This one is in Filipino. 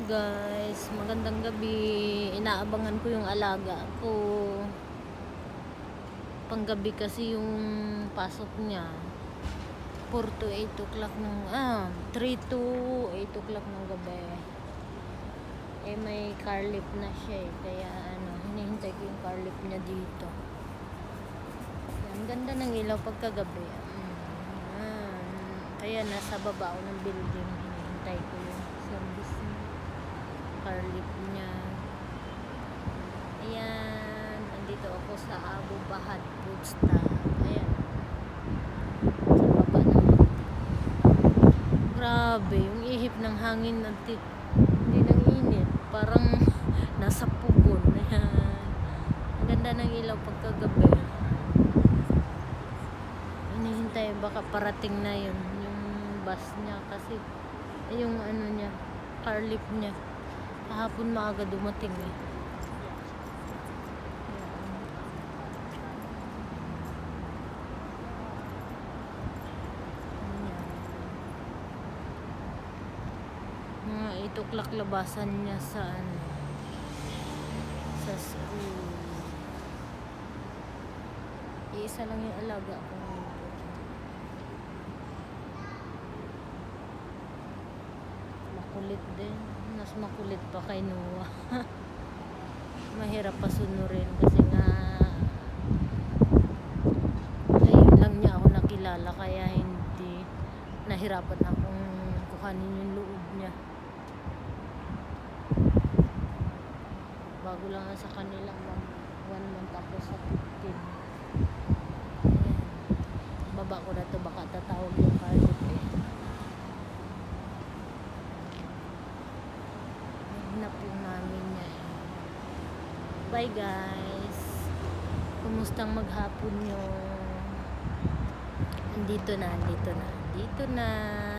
Guys, magandang gabi. Inaabangan ko yung alaga ko. Panggabi kasi yung pasok niya. 4 to 8 o'clock ng 3 to 8 o'clock ng gabi. Eh may car lift na siya kaya hinihintay ko yung car lift niya dito. Ang ganda ng ilaw pagkagabi. Kaya nasa baba ako ng building, hinihintay ko yung service niya. Car lift niya. Ayan, andito ako sa Abu Bahad Food Stop. Ayan, sa baba naman. Grabe, yung ihip ng hangin hindi ng init, parang nasa pugon. Ayan, ang ganda ng ilaw pagkagabi. Hinihintay, baka parating na yun yung bus niya kasi yung niya, car lift niya. Kahapon maaga dumating Mga 8 o'clock labasan niya sa sa school. Iisa lang yung alaga ko ngayon. Makulit din. Mas makulit pa kay Noah. Mahirap pa sunurin kasi nga ngayon lang niya ako nakilala kaya hindi nahirapan akong kuhanin yung loob niya. Bago lang sa kanila 1 month ako sa 15. Ayan. Baba ko na to, baka tatawag yung car lift Hinap yung namin niya Bye guys. Kumustang maghapon nyo? Andito na